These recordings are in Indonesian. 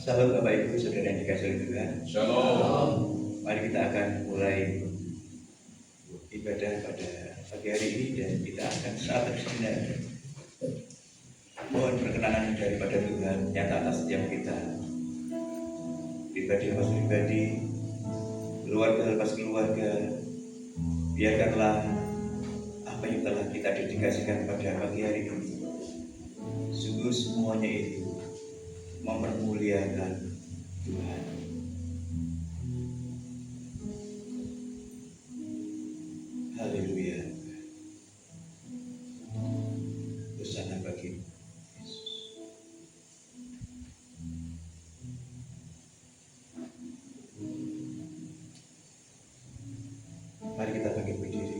Salam Bapak Ibu Saudara yang dikasihi oleh Tuhan. Shalom. Mari kita akan mulai ibadah pada pagi hari ini dan kita akan saat berseminar. Mohon perkenanan daripada Tuhan nyata atas setiap kita. Pribadi lepas pribadi, keluarga lepas keluarga. Biarkanlah apa yang telah kita dedikasikan pada pagi hari ini, sungguh semuanya itu mempermuliakan Tuhan. Haleluya. Hosana bagi Yesus. Mari kita bangkit berdiri.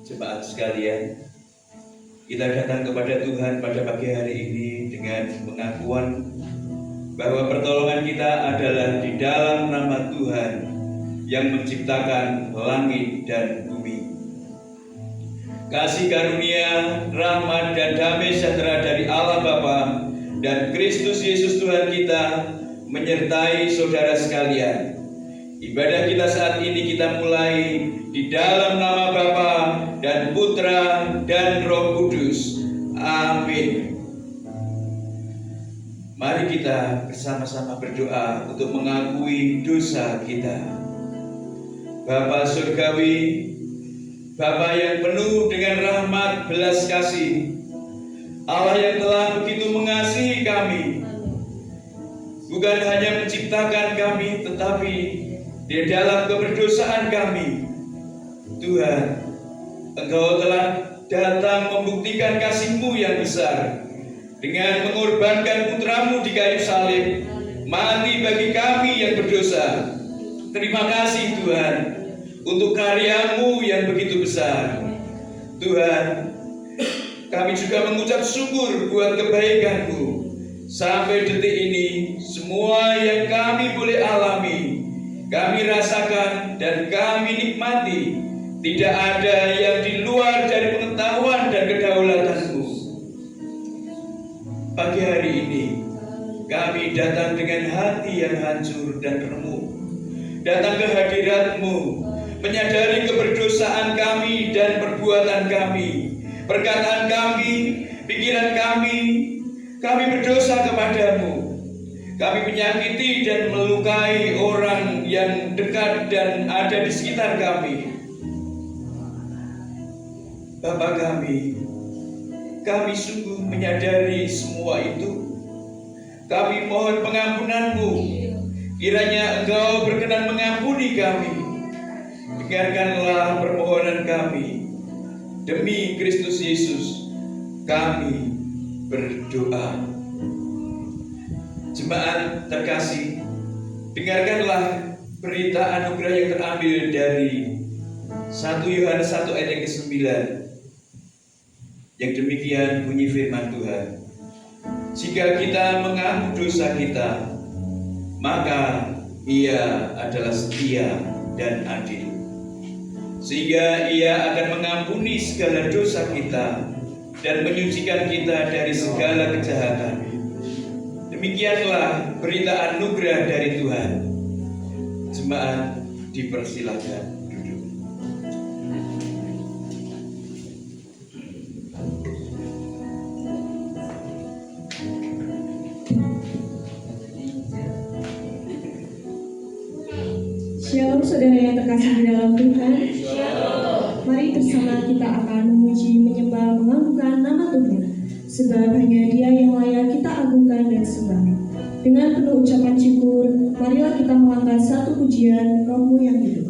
Jemaat sekalian, kita datang kepada Tuhan pada pagi hari ini dengan pengakuan bahwa pertolongan kita adalah di dalam nama Tuhan yang menciptakan langit dan bumi. Kasih karunia, rahmat dan damai sejahtera dari Allah Bapa dan Kristus Yesus Tuhan kita menyertai saudara sekalian. Ibadah kita saat ini kita mulai di dalam nama Bapa dan Putra dan Roh Kudus. Amin. Mari kita bersama-sama berdoa untuk mengakui dosa kita. Bapa surgawi, Bapa yang penuh dengan rahmat belas kasih, Allah yang telah begitu mengasihi kami, bukan hanya menciptakan kami, tetapi di dalam keberdosaan kami, Tuhan, Engkau telah datang membuktikan kasih-Mu yang besar dengan mengorbankan putra-Mu di kayu salib, mati bagi kami yang berdosa. Terima kasih Tuhan untuk karya-Mu yang begitu besar. Tuhan, kami juga mengucap syukur buat kebaikan-Mu. Sampai detik ini, semua yang kami boleh alami, kami rasakan dan kami nikmati. Tidak ada yang di luar dari pengetahuan dan kedaulatan-Mu. Pagi hari ini kami datang dengan hati yang hancur dan remuk, datang ke hadirat-Mu, menyadari keberdosaan kami dan perbuatan kami, perkataan kami, pikiran kami berdosa kepadamu. Kami menyakiti dan melukai orang yang dekat dan ada di sekitar kami. Bapa kami sungguh menyadari semua itu. Kami mohon pengampunan-Mu. Kiranya Engkau berkenan mengampuni kami. Dengarkanlah permohonan kami. Demi Kristus Yesus, kami berdoa. Jemaat terkasih, dengarkanlah berita anugerah yang terambil dari 1 Yohanes 1 ayat yang ke-9. Yang demikian bunyi firman Tuhan. Jika kita mengaku dosa kita, maka Ia adalah setia dan adil, sehingga Ia akan mengampuni segala dosa kita dan menyucikan kita dari segala kejahatan. Demikianlah berita anugerah dari Tuhan. Jemaat dipersilakan duduk. Shalom saudara yang terkasih di dalam Tuhan. Mari bersama kita akan memuji, menyembah, mengagungkan nama Tuhan, sebab hanya Dia yang layak kita agungkan dan sembah. Dengan penuh ucapan syukur, marilah kita mengangkat satu pujian Roh-Mu yang hidup.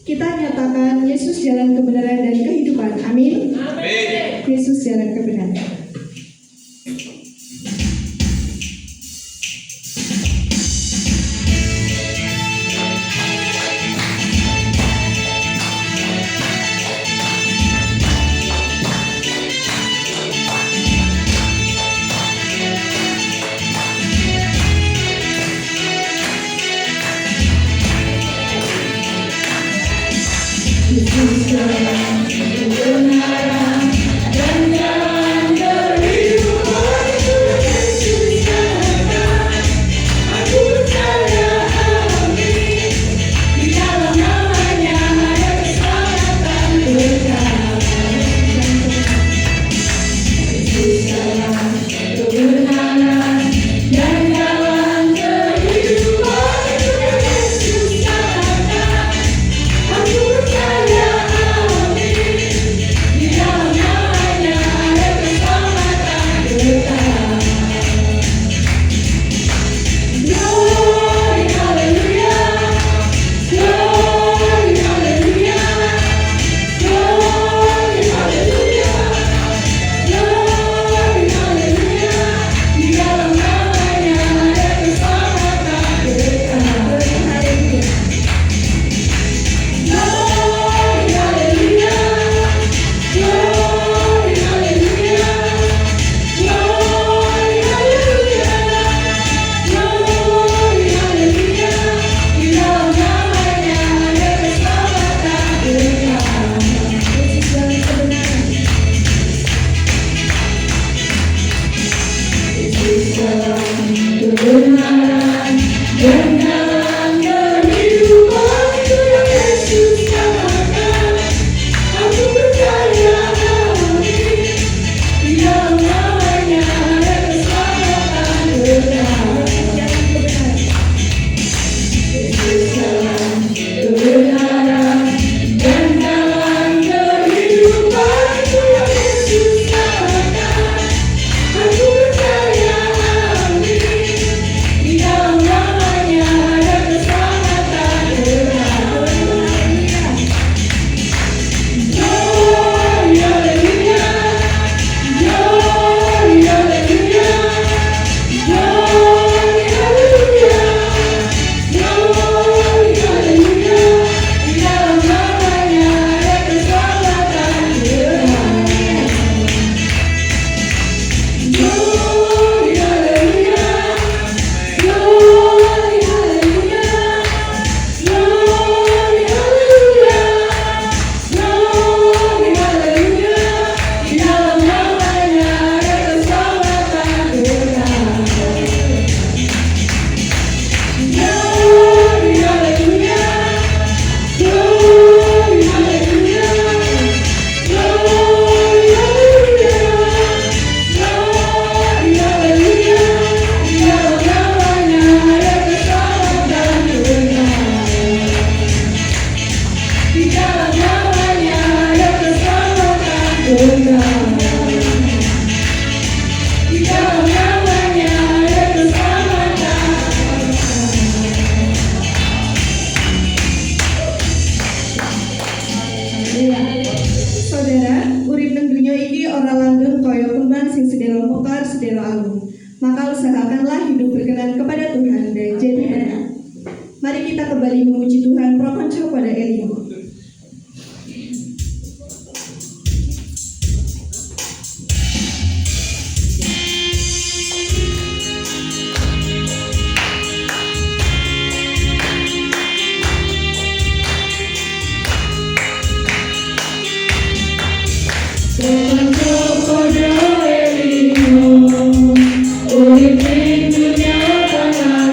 Kita nyatakan Yesus jalan kebenaran dan kehidupan. Amin. Amin. Yesus jalan kebenaran. Yesus jalan kebenaran dan jalan kehidupan. Yesus jalan, aku percaya, amin. Di dalam namanya ada keselamatan berjalan. Yesus jalan kebenaran dan jalan kehidupan. Yesus jalan, aku percaya, amin. Di dalam namanya ada keselamatan berjalan. Glory, hallelujah. Glory, hallelujah. Glory, hallelujah. Glory, hallelujah. Di dalam namanya ada keselamatan berjalan. Glory, hallelujah. Glory, hallelujah. Glory, hallelujah. Glory, hallelujah. Di dalam namanya ada keselamatan berjalan. Yesus jalan kebenaran. Yesus jalan kebenaran dan jalan kehidupan. Yesus jalan, aku percaya, amin. Di dalam namanya ada keselamatan berjalan. Yesus jalan kebenaran dan jalan kehidupan. Yesus jalan, aku percaya, amin. Di dalam namanya ada keselamatan berjalan. Glory, hallelujah. Glory, hallelujah. Glory, hallelujah. Glory, hallelujah. Di dalam namanya ada keselamatan berjalan. Glory, hallelujah. Glory, hallelujah. Glory, hallelujah. Glory, hallelujah. Di dalam namanya ada keselamatan berjalan. Glory, hallelujah. Glory, hallelujah. Glory, hallelujah. Glory, hallelujah. Di dalam namanya ada keselamatan berjalan. Di dalam namanya ada keselamatan berjalan. Di dalam namanya ada keselamatan. Saudara, urip negerinya ini orang langgeng koyo kembang sing sedelo mekar sedelo agung. Maka usahakanlah hidup berkenan kepada Tuhan dan jadi benar. Mari kita kembali memuji Tuhan prokonco pada Elimu. Prokonco pada Elimu, urip ning dunya tanah.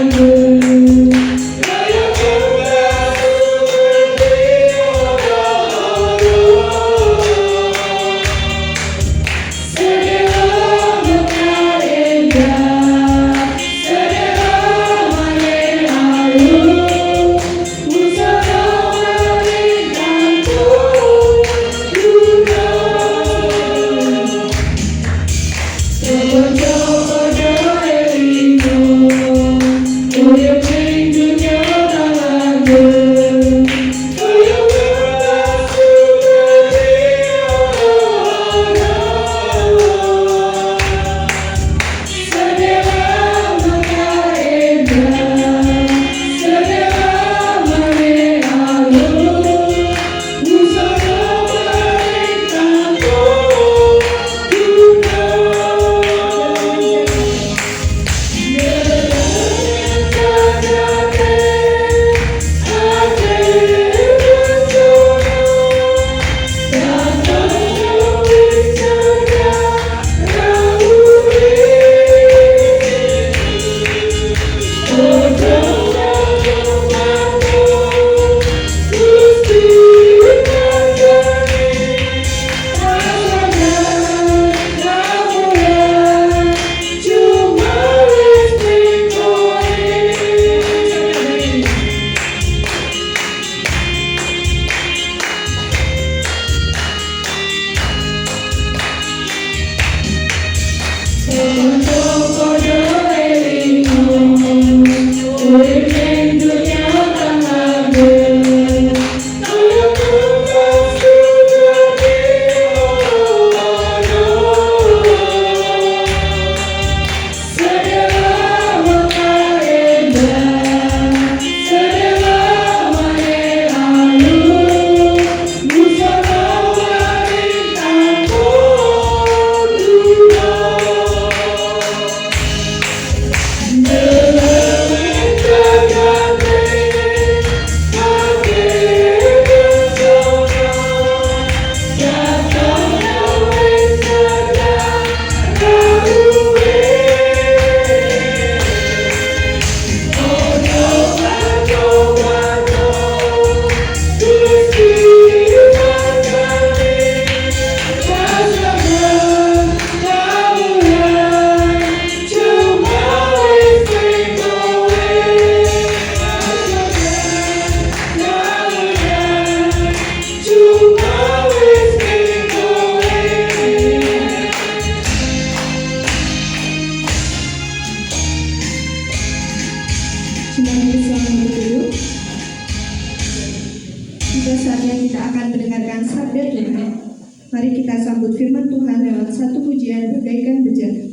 Mari kita sambut firman Tuhan lewat satu pujian bagaikan bejana.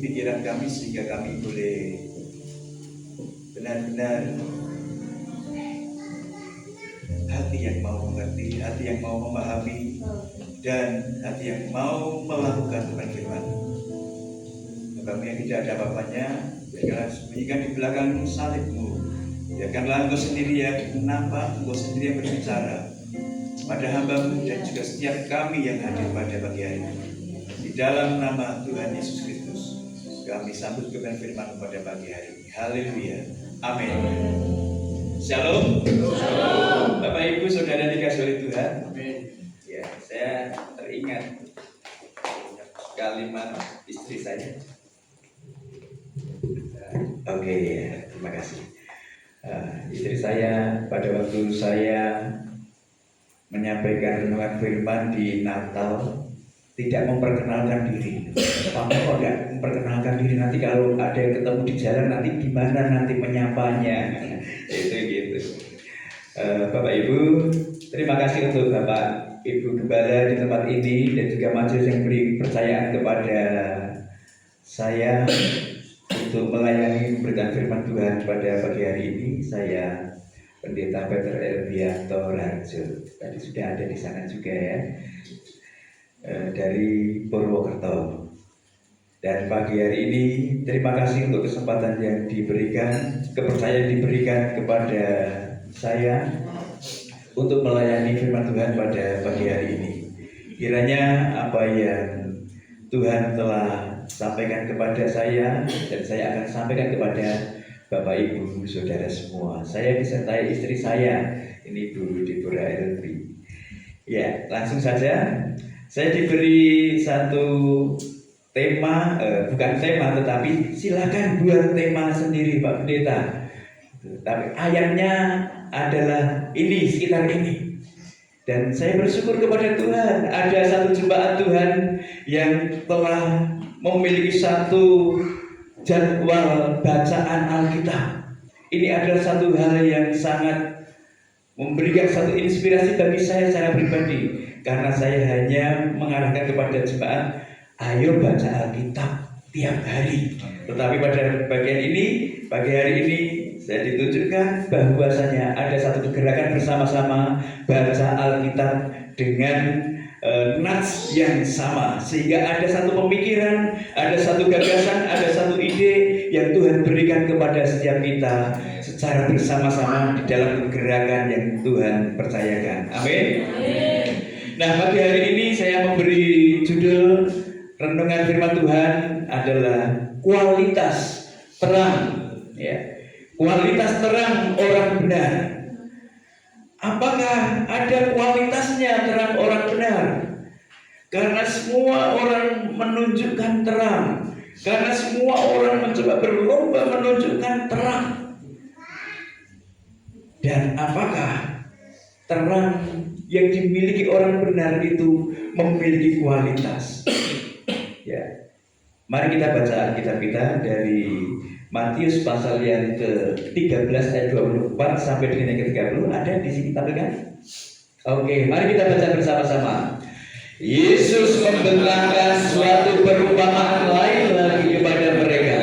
pikiran kami sehingga kami boleh benar-benar hati yang mau mengerti, hati yang mau memahami, dan hati yang mau melakukan firman. Kami yang tidak ada apa-apanya, biarkanlah sembunyikan di belakang salibmu. Biarkanlah engkau sendiri yang menampak, engkau sendiri yang berbicara pada hamba-Mu dan juga setiap kami yang hadir pada pagi hari ini. Di dalam nama Tuhan Yesus Kristus, kami sambut kebenaran firman pada pagi hari ini. Haleluya. Amin. Shalom. Shalom. Bapak Ibu Saudara dikasih oleh Tuhan. Amin. Ya, saya teringat kalimat istri saya. Oke, ya, terima kasih. Istri saya pada waktu saya menyampaikan renungan firman di Natal tidak memperkenalkan diri. Kamu kok tidak memperkenalkan diri, nanti kalau ada yang ketemu di jalan nanti gimana nanti menyapanya? Itu gitu. Bapak Ibu, terima kasih untuk Bapak Ibu Gembala di tempat ini dan juga majelis yang beri kepercayaan kepada saya untuk melayani memberikan firman Tuhan pada pagi hari ini. Saya Pendeta Peter Elvianto Rarjo, tadi sudah ada di sana juga ya, dari Purwokerto. Dan pagi hari ini terima kasih untuk kesempatan yang diberikan, kepercayaan diberikan kepada saya untuk melayani firman Tuhan pada pagi hari ini. Kiranya apa yang Tuhan telah sampaikan kepada saya dan saya akan sampaikan kepada Bapak Ibu Saudara semua. Saya disertai istri saya, ini Bu Deborah Elvi. Ya, langsung saja. Saya diberi satu tema, bukan tema tetapi silakan buat tema sendiri Pak Pendeta. Tapi ayatnya adalah ini, sekitar ini. Dan saya bersyukur kepada Tuhan, ada satu jemaat Tuhan yang telah memiliki satu jadwal bacaan Alkitab. Ini adalah satu hal yang sangat memberikan satu inspirasi bagi saya secara pribadi, karena saya hanya mengarahkan kepada jemaat, ayo baca Alkitab tiap hari. Tetapi pada pagi hari ini saya ditunjukkan bahwasanya ada satu kegerakan bersama-sama baca Alkitab dengan nats yang sama, sehingga ada satu pemikiran, ada satu gagasan, ada satu ide yang Tuhan berikan kepada setiap kita secara bersama-sama di dalam kegerakan yang Tuhan percayakan. Amin. Nah, pagi hari ini saya memberi judul renungan firman Tuhan adalah kualitas terang, ya. Kualitas terang orang benar. Apakah ada kualitasnya terang orang benar? Karena semua orang menunjukkan terang. Karena semua orang mencoba berlomba menunjukkan terang. Dan apakah terang yang dimiliki orang benar itu memiliki kualitas? Ya. Mari kita baca Alkitab kita dari Matius pasal yang ke-13 ayat 24 sampai dengan yang ke-30. Ada di sini tampilkan? Oke, mari kita baca bersama-sama. Yesus membentangkan suatu perumpamaan lain lagi kepada mereka.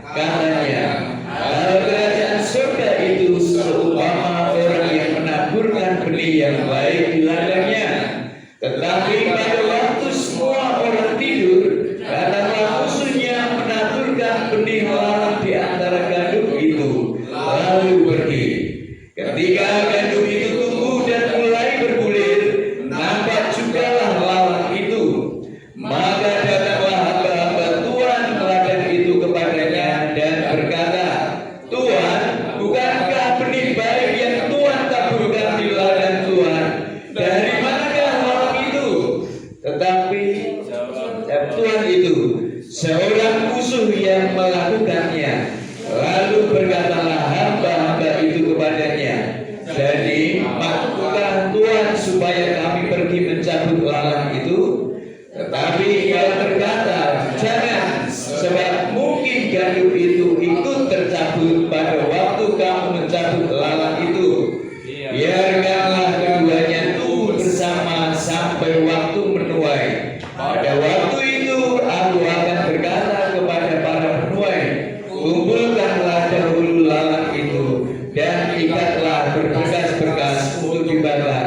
Katanya, kalau kerajaan surga itu seumpama orang yang menaburkan benih yang baik di ladangnya. Tetapi pada waktu semua orang tidur, datanglah musuhnya menaburkan benih lalang di antara gandum itu, lalu pergi. Ketika gandum itu tumbuh dan mulai berbulir, nampak jugalah lalang itu. Maka datanglah hamba-hamba Tuhan ladang itu kepadanya dan berkata, Tuhan, bukankah benih baik yang Tuhan taburkan di ladang Tuhan? Dari manakah lalang itu? Tetapi Tuhan itu seorang musuh yang melakukannya. Lalu berkatalah hamba-hamba itu kepadanya, jadi maksudkah Tuhan supaya kami pergi mencabut lalang itu? Tetapi ia berkata, jangan, sebab mungkin gandum itu ikut tercabut pada waktu kamu mencabut lalang itu. Biarkanlah keduanya tumbuh bersama sampai waktu menuai. Pada waktu itu aku akan berkata kepada para penuai, kumpulkanlah dahulu lalang itu dan ikatlah berbekas-bekas untuk dibakar.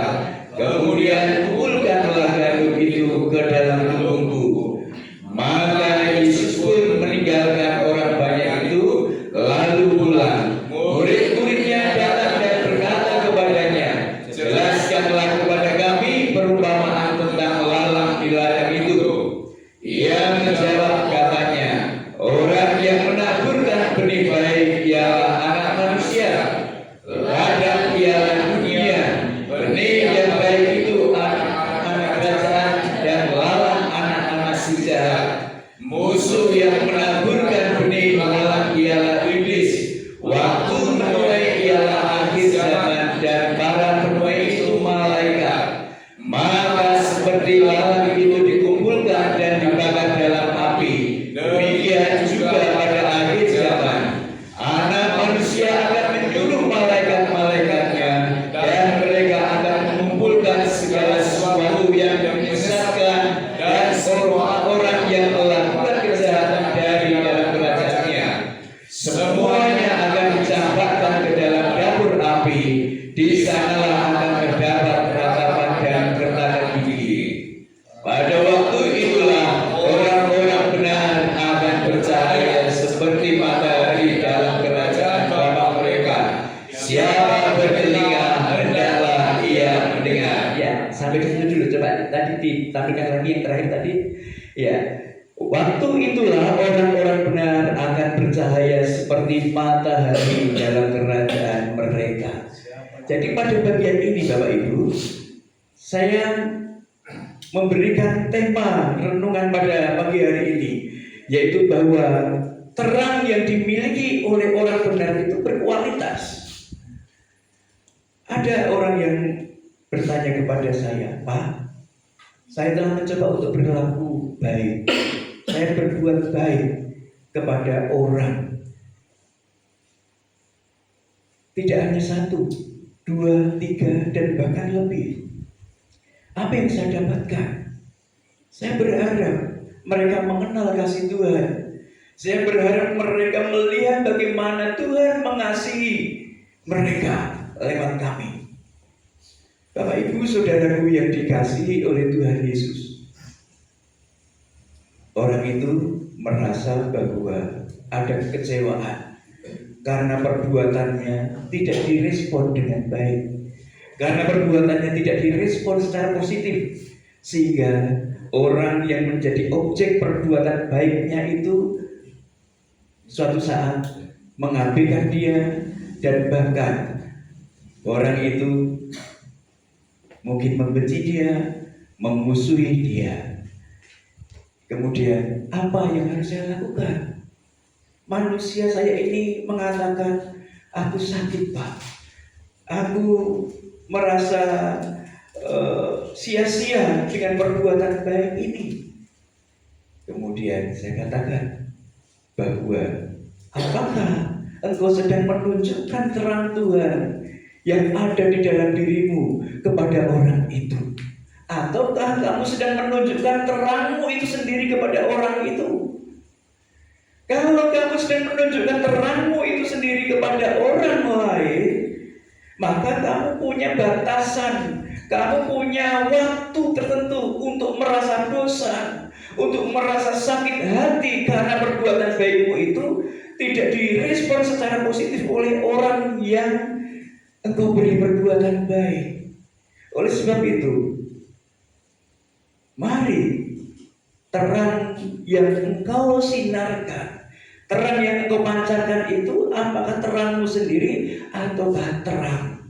Berikanlah kepada kami perumpamaan tentang lalang di ladang itu. Ia menjawab katanya, orang yang menaburkan benih baik ialah anak manusia. Ladang ialah dunia. Benih yang baik itu anak kerajaan dan lalang anak-anak si jahat. Musuh yang menaburkan benih lalang ialah iblis. Waktu menuai ialah akhir zaman dan para penuai itu malaikat. Maka seperti lalang itu dikumpulkan dan dibakar dalam api, demikian juga pada akhir zaman Anak Manusia akan menyuruh malaikat-malaikatnya, dan mereka akan mengumpulkan segala sesuatu yang menyesatkan dan orang-orang yang melakukan kejahatan dari dalam kerajaannya. Semuanya akan dicampakkan ke dalam dapur api. Di sanalah akan terdapat ratapan dan kertakan gigi. Pada waktu itulah orang-orang benar akan bercahaya seperti matahari dalam kerajaan Bapa mereka. Siapa bertelinga hendaklah ia mendengar. Ya, sampai di situ dulu. Coba tadi ditampilkan lagi yang terakhir tadi. Ya, waktu itulah orang-orang benar akan bercahaya seperti matahari dalam kerajaan mereka. Jadi pada bagian ini Bapak Ibu, saya memberikan tema renungan pada pagi hari ini, yaitu bahwa terang yang dimiliki oleh orang benar itu berkualitas. Ada orang yang bertanya kepada saya, Pak, saya telah mencoba untuk berlaku baik, saya berbuat baik kepada orang. Tidak hanya 1, 2, 3, dan bahkan lebih. Apa yang saya dapatkan? Saya berharap mereka mengenal kasih Tuhan. Saya berharap mereka melihat bagaimana Tuhan mengasihi mereka lewat kami. Bapak Ibu Saudaraku yang dikasihi oleh Tuhan Yesus, orang itu merasa bahwa ada kekecewaan karena perbuatannya tidak direspon dengan baik, karena perbuatannya tidak direspon secara positif, sehingga orang yang menjadi objek perbuatan baiknya itu suatu saat mengabaikan dia, dan bahkan orang itu mungkin membenci dia, memusuhi dia. Kemudian apa yang harus saya lakukan? Manusia saya ini mengatakan, aku sakit Pak, aku merasa sia-sia dengan perbuatan baik ini. Kemudian saya katakan bahwa apakah engkau sedang menunjukkan terang Tuhan yang ada di dalam dirimu kepada orang itu, ataukah kamu sedang menunjukkan terangmu itu sendiri kepada orang itu? Kalau kamu sedang menunjukkan terangmu itu sendiri kepada orang lain, maka kamu punya batasan, kamu punya waktu tertentu untuk merasa dosa, untuk merasa sakit hati karena perbuatan baikmu itu tidak direspon secara positif oleh orang yang engkau beri perbuatan baik. Oleh sebab itu, mari terang yang engkau sinarkan, terang yang engkau pancarkan itu, apakah terangmu sendiri ataukah terang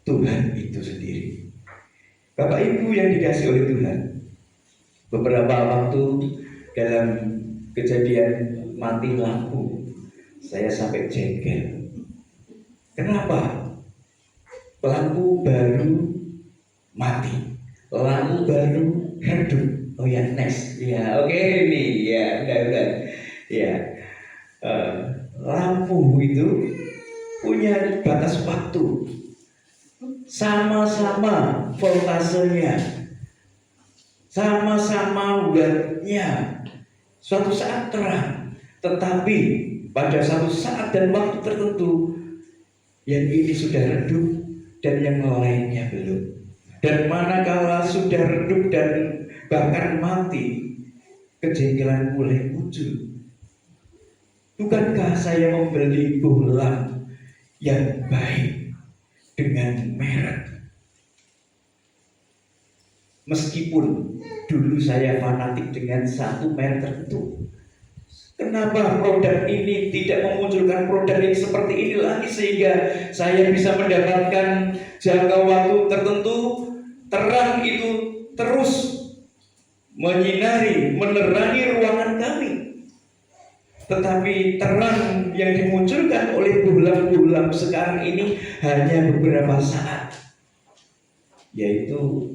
Tuhan itu sendiri? Bapak Ibu yang dikasihi oleh Tuhan, beberapa waktu dalam kejadian mati lampu, saya sampai jengkel. Kenapa? Lampu baru mati, lampu baru redup. Oh ya, next. Ya, oke, ini ya, udah. Ya, lampu itu punya batas waktu, sama-sama voltasenya, sama-sama wattnya, suatu saat terang, tetapi pada satu saat dan waktu tertentu yang ini sudah redup dan yang lainnya belum. Dan manakala sudah redup dan bahkan mati, kejengkelan mulai muncul. Bukankah saya membeli bohlam yang baik dengan merek Meskipun dulu saya fanatik dengan satu merek tertentu, kenapa produk ini tidak memunculkan produk yang seperti ini lagi sehingga saya bisa mendapatkan jangka waktu tertentu, terang itu terus menyinari, menerangi ruangan kami. Tetapi terang yang dimunculkan oleh bulan-bulan sekarang ini hanya beberapa saat, yaitu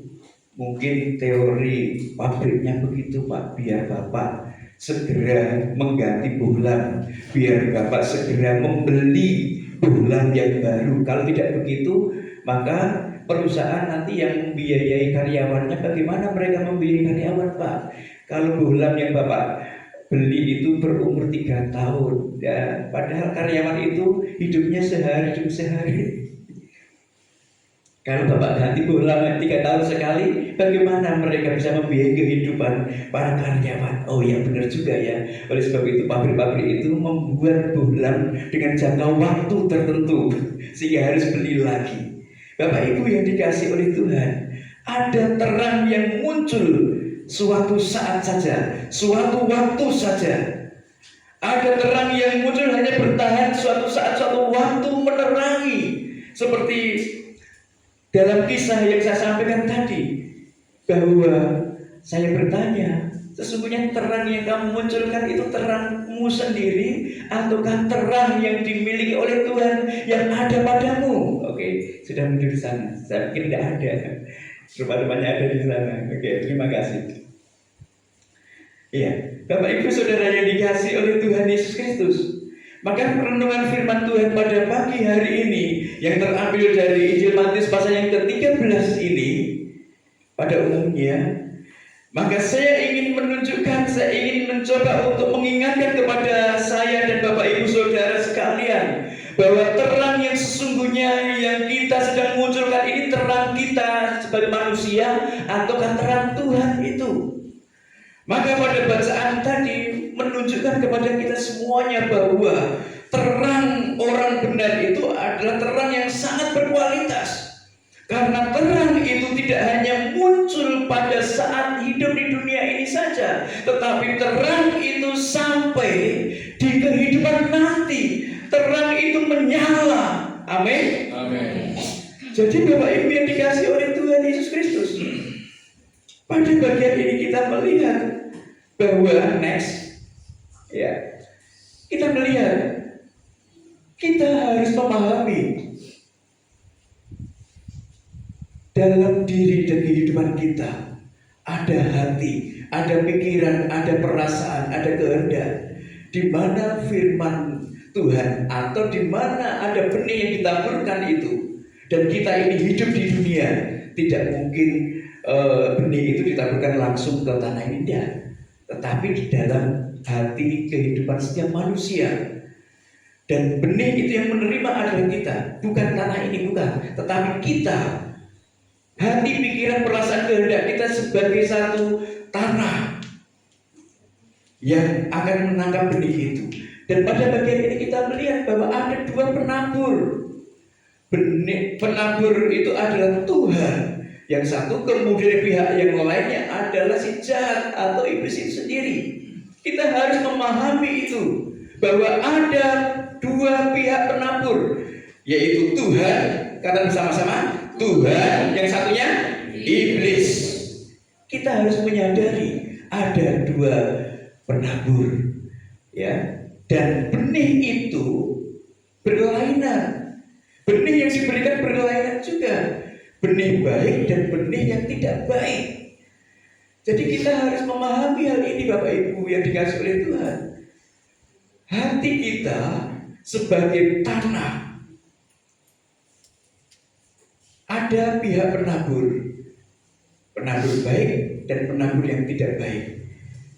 mungkin teori pabriknya begitu Pak, biar Bapak segera mengganti bulan, biar Bapak segera membeli bulan yang baru. Kalau tidak begitu, maka perusahaan nanti yang membiayai karyawannya, bagaimana mereka membiayai karyawan Pak? Kalau bulan yang Bapak beli itu berumur 3 tahun, ya, padahal karyawan itu hidupnya sehari demi sehari. Kalau Bapak ganti bola 3 tahun sekali, bagaimana mereka bisa membiayai kehidupan para karyawan? Oh ya, benar juga ya. Oleh sebab itu pabrik-pabrik itu membuat bola dengan jangka waktu tertentu sehingga harus beli lagi. Bapak Ibu yang dikasih oleh Tuhan, ada terang yang muncul suatu saat saja, suatu waktu saja. Ada terang yang muncul hanya bertahan suatu saat, suatu waktu menerangi. Seperti dalam kisah yang saya sampaikan tadi, bahwa saya bertanya, sesungguhnya terang yang kamu munculkan itu terangmu sendiri ataukah terang yang dimiliki oleh Tuhan yang ada padamu? Oke, sudah muncul di sana. Saya pikir tidak ada. Rupa-rupanya ada di sana. Oke, terima kasih. Iya, Bapak Ibu Saudara yang dikasihi oleh Tuhan Yesus Kristus, maka renungan firman Tuhan pada pagi hari ini yang terambil dari Injil Matius pasal yang ke-13 ini pada umumnya, maka saya ingin menunjukkan, saya ingin mencoba untuk mengingatkan kepada saya dan Bapak Ibu Saudara sekalian bahwa terang yang sesungguhnya yang kita sedang munculkan ini terang kita sebagai manusia ataukah terang Tuhan itu. Maka pada bacaan tadi menunjukkan kepada kita semuanya bahwa terang orang benar itu adalah terang yang sangat berkualitas. Karena terang itu tidak hanya muncul pada saat hidup di dunia ini saja, tetapi terang itu sampai di kehidupan nanti. Terang itu menyala. Amin. Amin. Jadi Bapak Ibu yang dikasihi oleh Tuhan Yesus Kristus, pada bagian ini kita melihat bahwa kita melihat kita harus memahami dalam diri dan kehidupan kita ada hati, ada pikiran, ada perasaan, ada kehendak, di mana firman Tuhan atau di mana ada benih yang ditaburkan itu, dan kita ini hidup di dunia, tidak mungkin benih itu ditaburkan langsung ke tanah ini, tetapi di dalam hati kehidupan setiap manusia. Dan benih itu yang menerima adalah kita, bukan tanah ini, bukan, tetapi kita, hati, pikiran, perasaan, kehendak kita sebagai satu tanah yang akan menangkap benih itu. Dan pada bagian ini kita melihat bahwa ada 2 penabur. Benih penabur itu adalah Tuhan yang satu, kemudian pihak yang lainnya adalah si jahat atau iblis itu sendiri. Kita harus memahami itu, bahwa ada 2 pihak penabur, yaitu Tuhan, kata bersama-sama Tuhan, yang satunya iblis. Kita harus menyadari ada 2 penabur, ya. Dan benih itu berlainan. Benih yang diberikan berlainan juga. Benih baik dan benih yang tidak baik. Jadi kita harus memahami hal ini Bapak Ibu yang dikasihi oleh Tuhan. Hati kita sebagai tanah, ada pihak penabur. Penabur baik dan penabur yang tidak baik.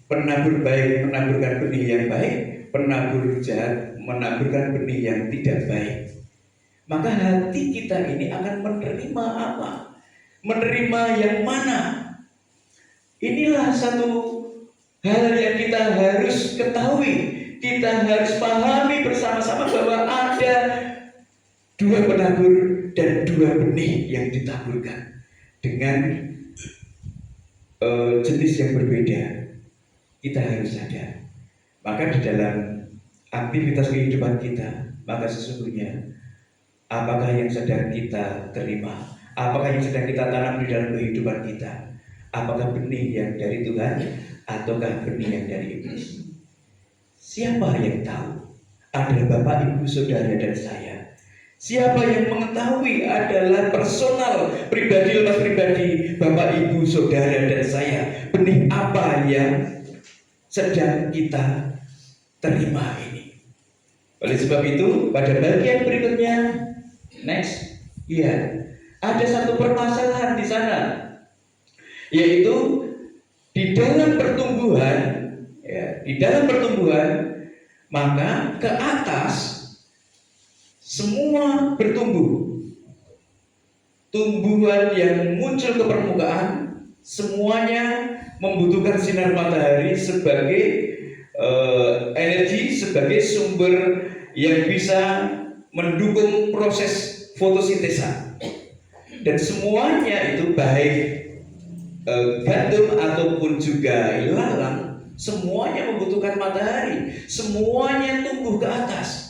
Penabur baik menaburkan benih yang baik, penabur jahat menaburkan benih yang tidak baik. Maka hati kita ini akan menerima apa? Menerima yang mana? Inilah satu hal yang kita harus ketahui. Kita harus pahami bersama-sama bahwa ada 2 penabur dan 2 benih yang ditaburkan. Dengan jenis yang berbeda. Kita harus sadar. Maka di dalam aktivitas kehidupan kita, maka sesungguhnya apakah yang sedang kita terima, apakah yang sedang kita tanam di dalam kehidupan kita, apakah benih yang dari Tuhan ataukah benih yang dari iblis? Siapa yang tahu? Adalah Bapak, Ibu, Saudara, dan saya. Siapa yang mengetahui adalah personal, pribadi lepas pribadi, Bapak, Ibu, Saudara, dan saya. Benih apa yang sedang kita terima ini. Oleh sebab itu, pada bagian berikutnya, next, ya, ada satu permasalahan di sana, yaitu di dalam pertumbuhan, maka ke atas semua bertumbuh. Tumbuhan yang muncul ke permukaan semuanya membutuhkan sinar matahari sebagai energi, sebagai sumber yang bisa mendukung proses fotosintesa. Dan semuanya itu baik gandum ataupun juga ilalang, semuanya membutuhkan matahari, semuanya tumbuh ke atas.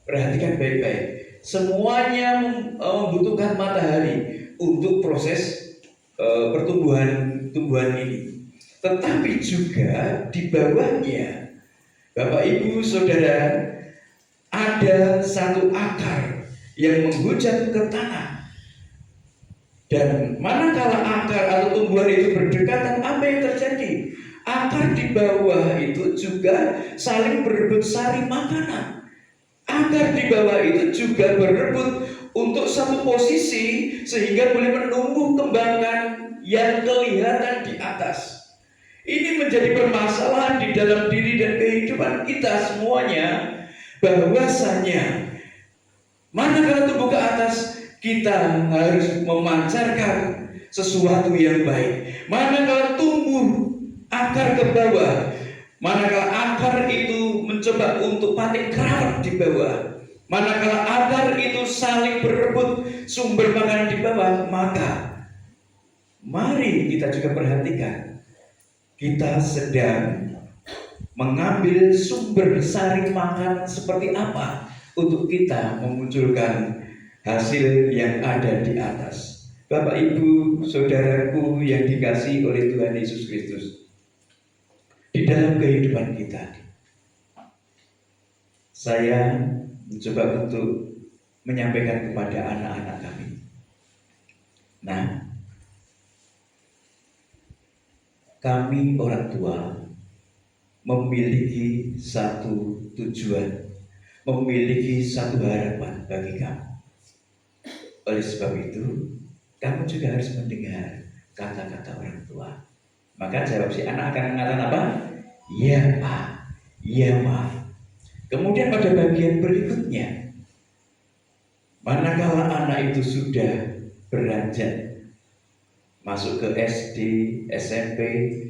Perhatikan baik-baik, semuanya membutuhkan matahari untuk proses pertumbuhan ini. Tetapi juga di bawahnya, Bapak, Ibu, Saudara, ada satu akar yang menghujam ke tanah. Dan manakala akar atau tumbuhan itu berdekatan, apa yang terjadi? Akar di bawah itu juga saling berebut sari makanan. Akar di bawah itu juga berebut untuk satu posisi sehingga boleh menumbuh kembangkan yang kelihatan di atas. Ini menjadi permasalahan di dalam diri dan kehidupan kita semuanya, bahwasanya manakala tumbuh ke atas, kita harus memancarkan sesuatu yang baik. Manakala tumbuh akar ke bawah, manakala akar itu mencoba untuk patik kerawat di bawah, manakala akar itu saling berebut sumber makanan di bawah, maka mari kita juga perhatikan, kita sedang mengambil sumber sari makanan seperti apa untuk kita memunculkan hasil yang ada di atas. Bapak, Ibu, Saudaraku yang dikasihi oleh Tuhan Yesus Kristus, di dalam kehidupan kita, saya mencoba untuk menyampaikan kepada anak-anak kami. Nah, kami orang tua memiliki satu tujuan, memiliki satu harapan bagi kamu. Oleh sebab itu, kamu juga harus mendengar kata-kata orang tua. Maka jawab si anak akan mengatakan apa? Ya Pak, ya Ma. Kemudian pada bagian berikutnya, manakala anak itu sudah beranjak masuk ke SD, SMP,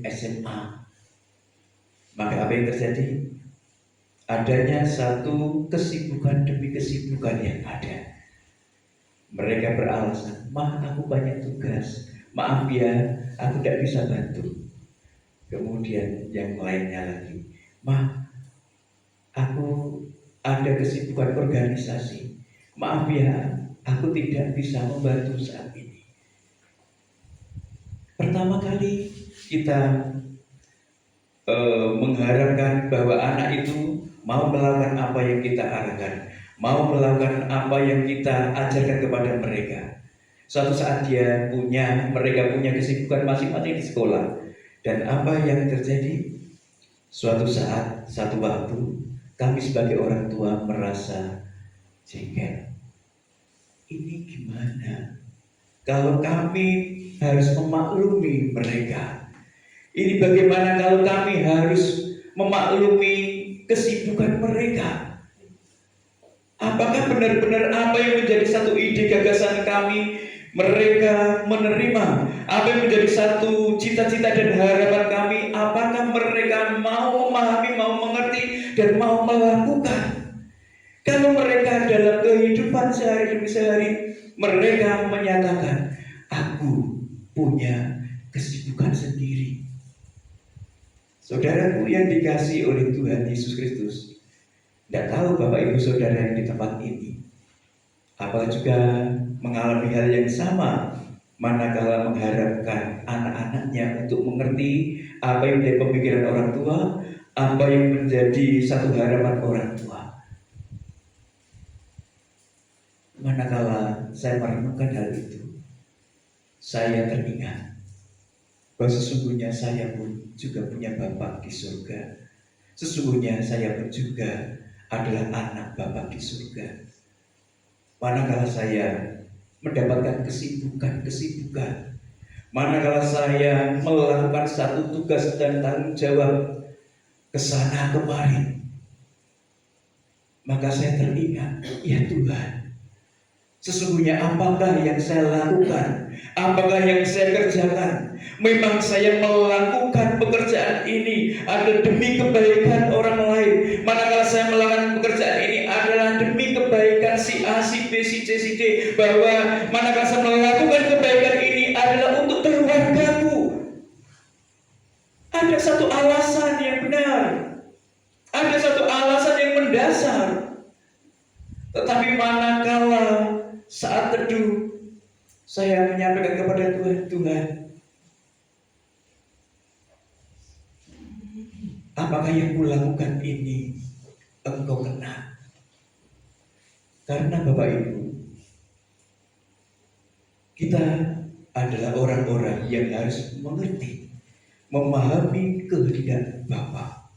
SMA, maka apa yang terjadi? Adanya satu kesibukan demi kesibukan yang ada. Mereka beralasan, "Ma, aku banyak tugas, maaf ya, aku tidak bisa bantu." Kemudian yang lainnya lagi, "Ma, aku ada kesibukan organisasi, maaf ya, aku tidak bisa membantu saat ini." Pertama kali kita mengharapkan bahwa anak itu mau melakukan apa yang kita arahkan, mau melakukan apa yang kita ajarkan kepada mereka. Suatu saat mereka punya kesibukan masing-masing di sekolah. Dan apa yang terjadi? Suatu saat, satu waktu, kami sebagai orang tua merasa jengkel. Ini gimana? Kalau kami harus memaklumi mereka, ini bagaimana kalau kami harus memaklumi kesibukan mereka? Apakah benar-benar apa yang menjadi satu ide gagasan kami mereka menerima? Apa yang menjadi satu cita-cita dan harapan kami, apakah mereka mau memahami, mau mengerti, dan mau melakukan? Kalau mereka dalam kehidupan sehari demi sehari, mereka menyatakan, "Aku punya kesibukan sendiri. Saudaraku yang dikasihi oleh Tuhan Yesus Kristus, tidak tahu Bapak Ibu Saudara yang di tempat ini, apakah juga mengalami hal yang sama manakala mengharapkan anak-anaknya untuk mengerti apa yang menjadi pemikiran orang tua, apa yang menjadi satu harapan orang tua. Manakala saya merenungkan hal itu, saya teringat bahwa sesungguhnya saya pun juga punya Bapa di surga. Sesungguhnya saya pun juga adalah anak Bapa di surga. Manakala saya mendapatkan kesibukan, manakala saya melakukan satu tugas dan tanggung jawab kesana kemari, maka saya teringat, ya Tuhan, sesungguhnya apakah yang saya lakukan, apakah yang saya kerjakan, memang saya melakukan pekerjaan ini adalah demi kebaikan orang lain. Manakala saya melakukan pekerjaan ini adalah demi kebaikan si A, si B, si C, si D, bahwa manakala saya melakukan kebaikan ini adalah untuk keluargaku. Ada satu alasan yang benar, ada satu alasan yang mendasar. Tetapi manakala saat teduh saya menyampaikan kepada Tuhan, Tuhan, apakah yang kulakukan ini Engkau kenal? Karena Bapak Ibu, kita adalah orang-orang yang harus mengerti, memahami kehendak Bapa.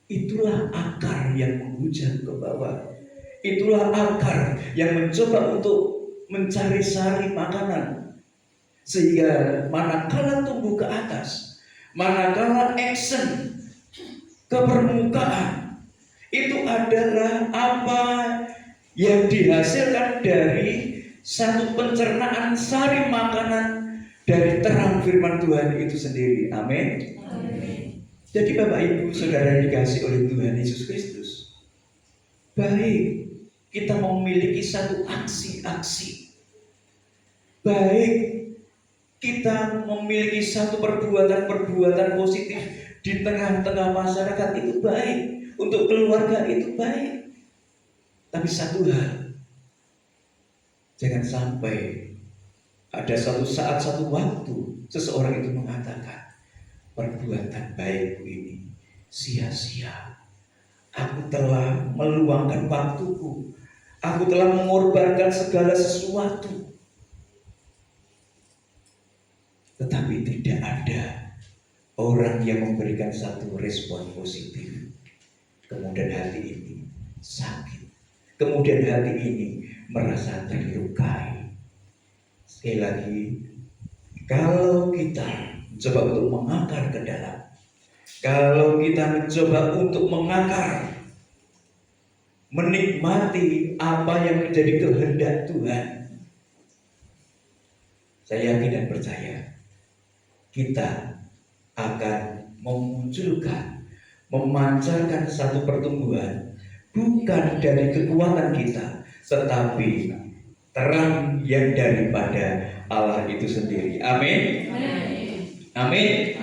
Itulah akar yang menghujam ke bawah. Itulah akar yang mencoba untuk mencari sari makanan, sehingga manakala tumbuh ke atas, manakala action ke permukaan, itu adalah apa yang dihasilkan dari satu pencernaan sari makanan dari terang firman Tuhan itu sendiri. Amin. Jadi Bapak Ibu Saudara yang dikasihi oleh Tuhan Yesus Kristus, baik kita memiliki satu aksi-aksi, baik kita memiliki satu perbuatan-perbuatan positif di tengah-tengah masyarakat, itu baik, untuk keluarga itu baik. Tapi satu hal, jangan sampai ada satu saat, satu waktu seseorang itu mengatakan, perbuatan baikku ini sia-sia. Aku telah meluangkan waktuku, aku telah mengorbankan segala sesuatu, tetapi tidak ada orang yang memberikan satu respon positif. Kemudian hati ini sakit, kemudian hati ini merasa terlukai. Sekali lagi, kalau kita mencoba untuk mengakar ke dalam, kalau kita mencoba untuk mengakar, menikmati apa yang menjadi kehendak Tuhan, saya yakin dan percaya kita akan memunculkan, memancarkan satu pertumbuhan, bukan dari kekuatan kita, tetapi terang yang daripada Allah itu sendiri. Amin. Amin.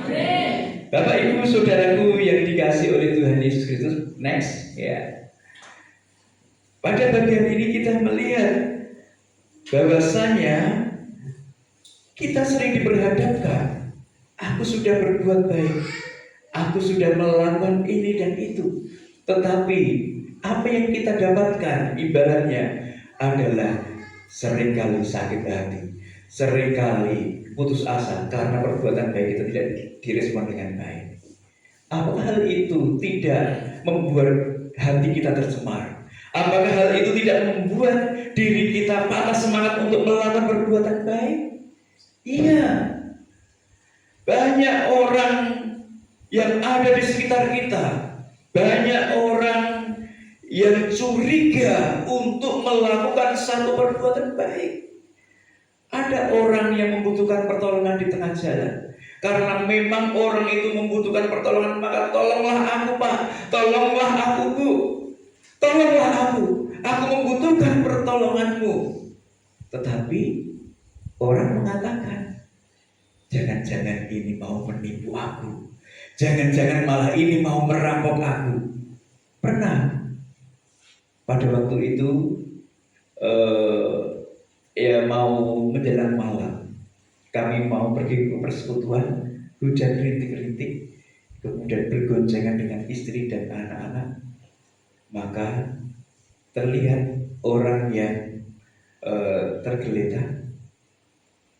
Bapak Ibu Saudaraku yang dikasihi oleh Tuhan Yesus Kristus, next ya. Pada bagian ini kita melihat bahwasanya kita sering diperhadapkan, aku sudah berbuat baik, aku sudah melakukan ini dan itu, tetapi apa yang kita dapatkan ibaratnya adalah seringkali sakit hati, seringkali putus asa karena perbuatan baik itu tidak direspon dengan baik. Apakah hal itu tidak membuat hati kita tercemar? Apakah hal itu tidak membuat diri kita patah semangat untuk melakukan perbuatan baik? Iya. Banyak orang yang ada di sekitar kita, banyak orang yang curiga untuk melakukan satu perbuatan baik. Ada orang yang membutuhkan pertolongan di tengah jalan. Karena memang orang itu membutuhkan pertolongan, maka tolonglah aku Pak, tolonglah aku Bu, tolonglah aku membutuhkan pertolonganmu. Tetapi orang mengatakan, jangan-jangan ini mau menipu aku, jangan-jangan malah ini mau merampok aku. Pernah pada waktu itu ya mau menjelang malam, kami mau pergi ke persekutuan, hujan rintik-rintik, kemudian bergoncengan dengan istri dan anak-anak, maka terlihat orang yang tergeletak.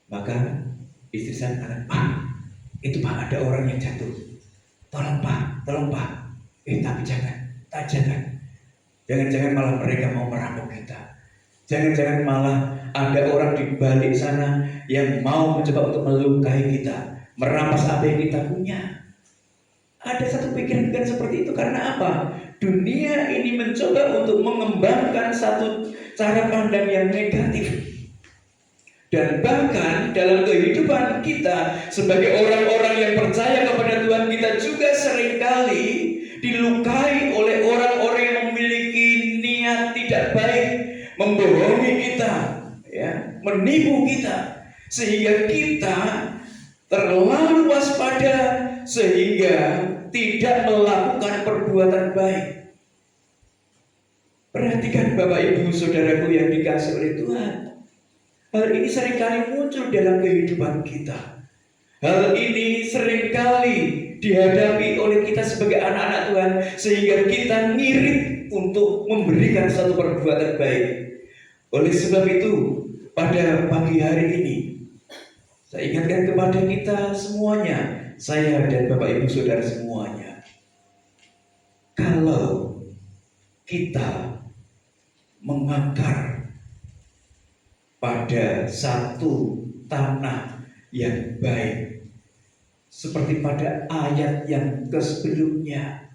Maka istri saya katakan, "Pak, itu Pak, ada orang yang jatuh. Tolong Pak, tolong Pak." Tapi jangan malah mereka mau merampok kita. Jangan malah ada orang di balik sana yang mau mencoba untuk melukai kita, merampas apa yang kita punya. Ada satu pikiran seperti itu karena apa? Dunia ini mencoba untuk mengembangkan satu cara pandang yang negatif. Dan bahkan dalam kehidupan kita sebagai orang-orang yang percaya kepada Tuhan, kita juga seringkali dilukai oleh orang-orang yang memiliki niat tidak baik, membohongi kita, ya, menipu kita, sehingga kita terlalu waspada sehingga tidak melakukan perbuatan baik. Perhatikan Bapak Ibu Saudaraku yang dikasihi oleh Tuhan. Hal ini seringkali muncul dalam kehidupan kita. Hal ini seringkali dihadapi oleh kita sebagai anak-anak Tuhan, sehingga kita ngirit untuk memberikan satu perbuatan baik. Oleh sebab itu, pada pagi hari ini, saya ingatkan kepada kita semuanya, saya dan Bapak Ibu Saudara semuanya, kalau kita mengakar pada satu tanah yang baik, seperti pada ayat yang sebelumnya,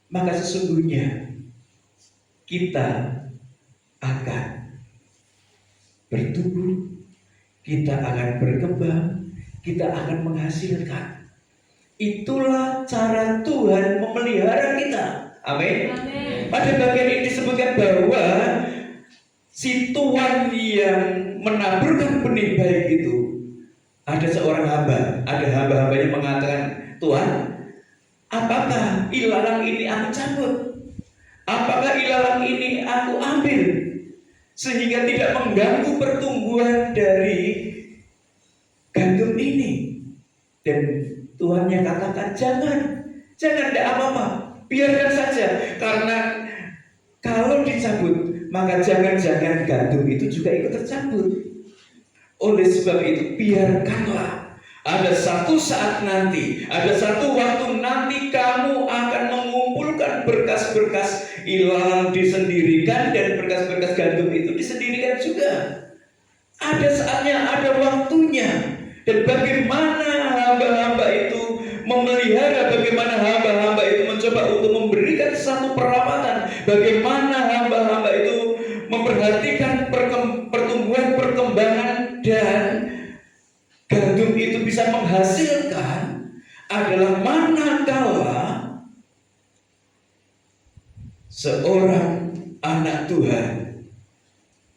maka sesungguhnya kita akan bertumbuh, kita akan berkembang, kita akan menghasilkan. Itulah cara Tuhan memelihara kita. Amin. Pada bagian ini disebutkan bahwa si tuan yang menaburkan benih baik itu, ada seorang hamba, ada hamba-hamba yang mengatakan, "Tuhan, apakah ilalang ini aku cabut? Apakah ilalang ini aku ambil sehingga tidak mengganggu pertumbuhan dari gandum ini?" Dan Tuhannya katakan, jangan tidak apa-apa, biarkan saja, karena kalau dicabut maka jangan-jangan gandum itu juga ikut tercabut. Oleh sebab itu, biarkanlah. Ada satu saat nanti, ada satu waktu nanti kamu akan mengumpulkan berkas-berkas ilalang disendirikan, dan berkas-berkas gandum itu disendirikan juga. Ada saatnya, ada waktunya. Dan bagaimana hamba-hamba itu memelihara, bagaimana hamba-hamba itu mencoba untuk memberikan satu perawatan, bagaimana hamba-hamba itu memperhatikan pertumbuhan, perkembangan, dan gandum itu bisa menghasilkan, adalah manakala seorang anak Tuhan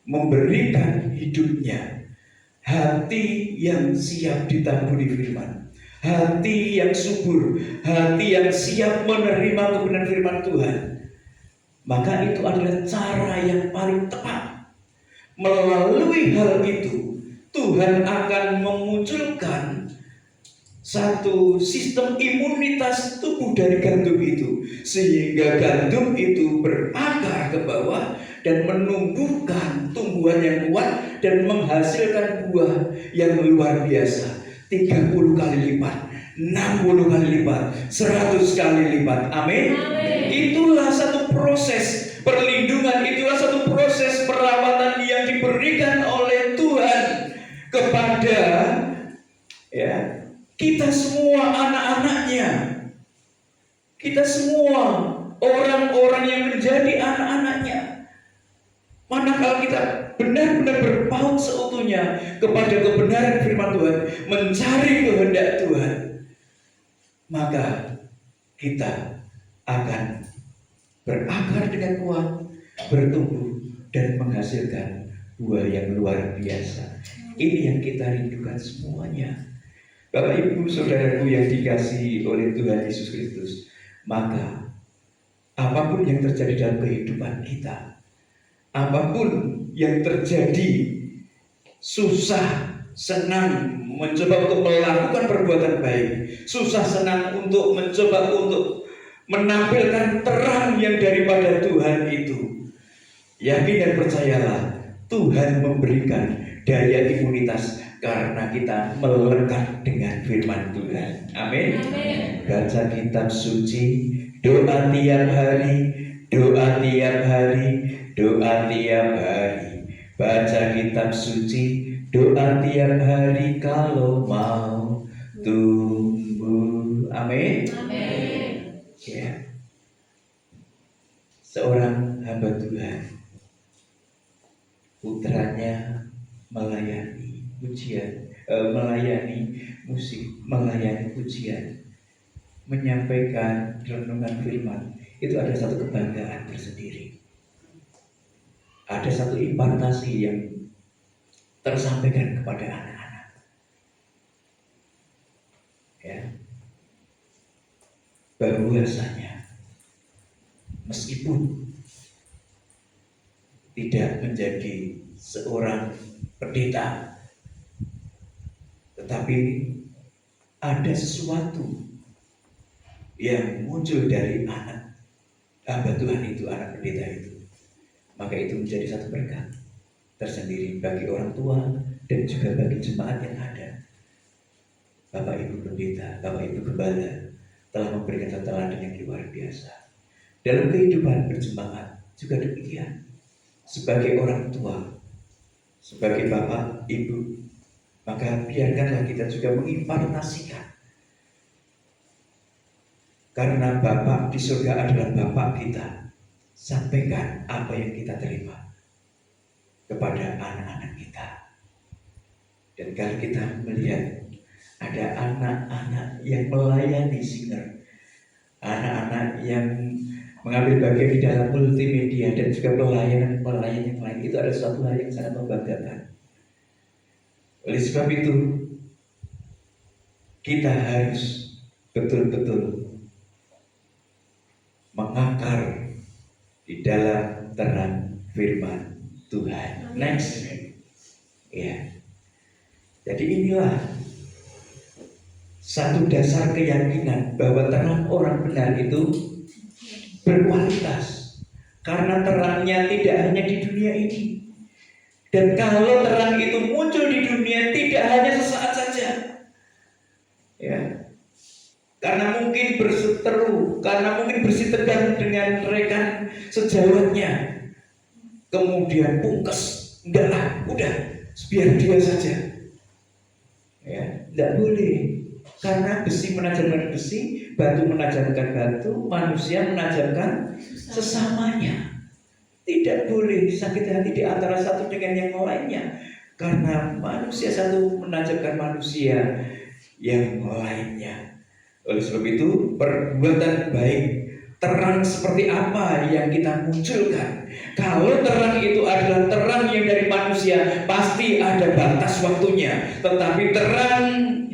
memberikan hidupnya, hati yang siap ditaburi firman, hati yang subur, hati yang siap menerima kebenaran firman Tuhan, maka itu adalah cara yang paling tepat. Melalui hal itu, Tuhan akan memunculkan satu sistem imunitas tubuh dari gandum itu, sehingga gandum itu berakar ke bawah dan menumbuhkan tumbuhan yang kuat dan menghasilkan buah yang luar biasa, 30 kali lipat, 60 kali lipat, 100 kali lipat. Amin. Itulah satu proses perlindungan, itulah satu proses perawatan yang diberikan oleh Tuhan kepada, ya, kita semua anak-anaknya, kita semua orang-orang yang menjadi anak-anaknya. Manakala kita benar-benar berpaut seutuhnya kepada kebenaran firman Tuhan, mencari kehendak Tuhan, maka kita akan berakar dengan kuat, bertumbuh, dan menghasilkan buah yang luar biasa. Ini yang kita rindukan semuanya. Bapak Ibu Saudaraku yang dikasihi oleh Tuhan Yesus Kristus, maka apapun yang terjadi dalam kehidupan kita, apapun yang terjadi, susah, senang mencoba untuk melakukan perbuatan baik, susah senang untuk mencoba untuk menampilkan terang yang daripada Tuhan itu, yakin dan percayalah, Tuhan memberikan daya imunitas karena kita melekat dengan firman Tuhan. Amin. Baca kitab suci, doa tiap hari, doa tiap hari, doa tiap hari. Baca kitab suci, doa tiap hari kalau mau tumbuh. Amin. Ya. Seorang hamba Tuhan, putranya melayani pujian, melayani musik, melayani pujian, menyampaikan renungan firman, itu ada satu kebanggaan tersendiri. Ada satu impartasi yang tersampaikan kepada anak-anak. Ya. Bahwasanya meskipun tidak menjadi seorang pendeta, tetapi ada sesuatu yang muncul dari anak hamba Tuhan itu, anak pendeta itu, maka itu menjadi satu berkat tersendiri bagi orang tua dan juga bagi jemaat yang ada. Bapak Ibu pendeta, Bapak Ibu gembala telah memberikan teladan yang luar biasa dalam kehidupan berjemaat. Juga demikian, sebagai orang tua, sebagai bapak, ibu, maka biarkanlah kita juga mengimpartasikan. Karena Bapa di surga adalah Bapa kita. Sampaikan apa yang kita terima kepada anak-anak kita. Dan kalau kita melihat ada anak-anak yang melayani singer, anak-anak yang mengambil bagian di dalam multimedia dan juga pelayanan yang lain, itu ada suatu hal yang sangat membanggakan. Oleh sebab itu, kita harus betul-betul mengakar di dalam terang firman Tuhan. Next, ya. Jadi inilah satu dasar keyakinan bahwa terang orang benar itu berkualitas, karena terangnya tidak hanya di dunia ini. Dan kalau terang itu muncul di dunia, tidak hanya sesaat saja, ya, karena mungkin berseteru, karena mungkin bersitegang dengan rekan sejawatnya, kemudian pungkes, enggaklah, udah, biar dia saja, ya, tidak boleh. Karena besi menajamkan besi, batu menajamkan batu, manusia menajamkan sesamanya. Tidak boleh sakit hati di antara satu dengan yang lainnya, karena manusia satu menajamkan manusia yang lainnya. Oleh sebab itu, perbuatan baik, terang seperti apa yang kita munculkan. Kalau terang itu adalah terang yang dari manusia, pasti ada batas waktunya. Tetapi terang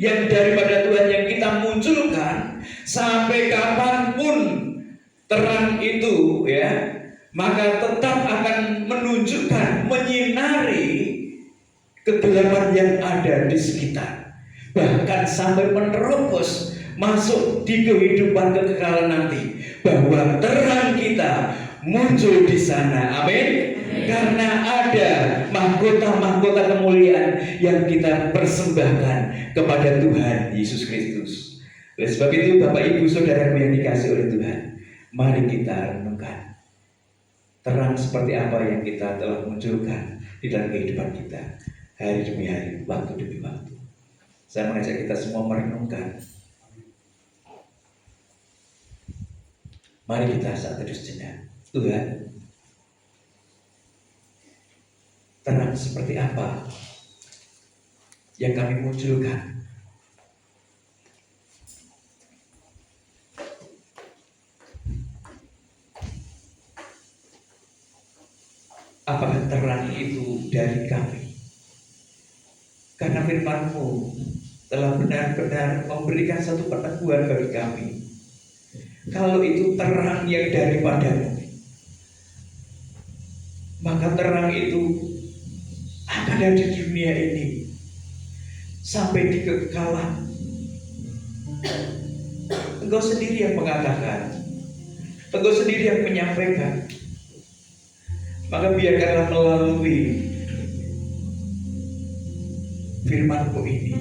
yang daripada Tuhan yang kita munculkan, sampai kapanpun terang itu, ya, maka tetap akan menunjukkan, menyinari kegelapan yang ada di sekitar, bahkan sampai menerobos masuk di kehidupan kekekalan nanti, bahwa terang kita muncul di sana. Amin. Karena ada mahkota-mahkota kemuliaan yang kita persembahkan kepada Tuhan Yesus Kristus. Oleh sebab itu, Bapak Ibu Saudaraku yang dikasihi oleh Tuhan, mari kita renungkan terang seperti apa yang kita telah munculkan di dalam kehidupan kita hari demi hari, waktu demi waktu. Saya mengajak kita semua merenungkan. Mari kita saat teduh sejenak. Tuhan, terang seperti apa yang kami munculkan? Apakah terang itu dari kami? karena firman-Mu telah benar-benar memberikan satu peneguhan bagi kami. Kalau itu terang yang daripada-Mu, maka terang itu akan ada di dunia ini sampai di kekekalan. Engkau sendiri yang mengatakan, Engkau sendiri yang menyampaikan. Maka biarkanlah melalui firman-Mu ini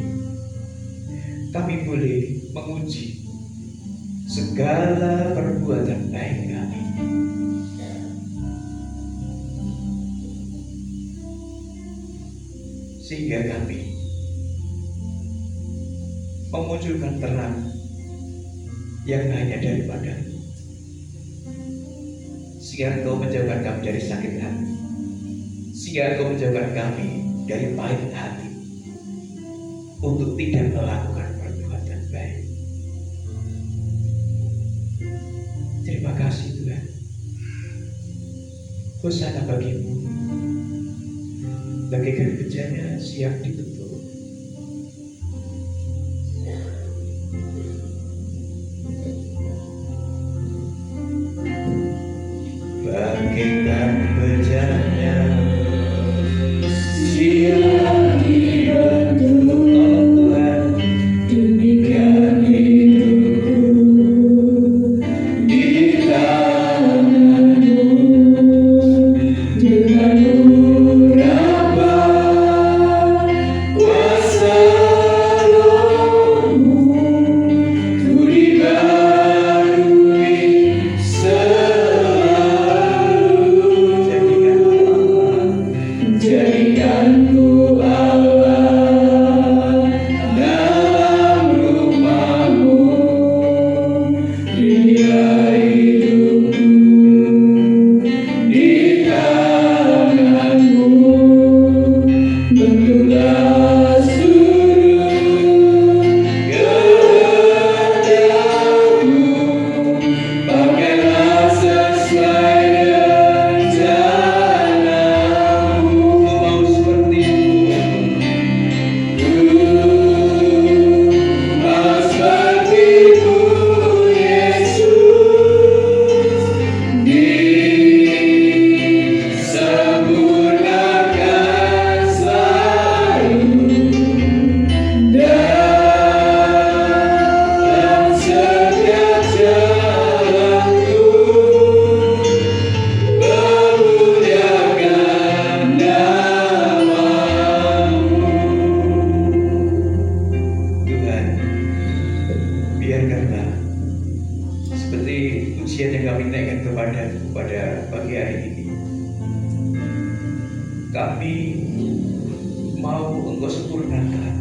kami boleh menguji segala perbuatan baik kami. Sehingga kami memunculkan terang yang hanya daripada-Mu. Sehingga Engkau menjauhkan kami dari sakit hati, sehingga Engkau menjauhkan kami dari pahit hati untuk tidak melakukan perbuatan baik. Terima kasih Tuhan. Hosana bagi-Mu, bagaikan bejana siap ditutup. Bagaikan bejana siap dibentuk. Tolong Tuhan, demikian hidupku di tangan-Mu, dengan urapan kuasa Roh-Mu, ku dibarui selalu. Jadikanku Allah dalam rumah-Mu, dunia hidupku di tangan-Mu, bentuklah seluruh kehendak-Mu, pakailah sesuai rencana-Mu. Ku mau seperti-Mu, mau seperti-Mu Yesus, disempurnakan selalu dalam setiap jalanku, memuliakan nama-Mu. Tuhan, biarkanlah seperti ujian yang kami naikkan kepada-Mu pada pagi hari ini, kami mau Engkau sempurnakan.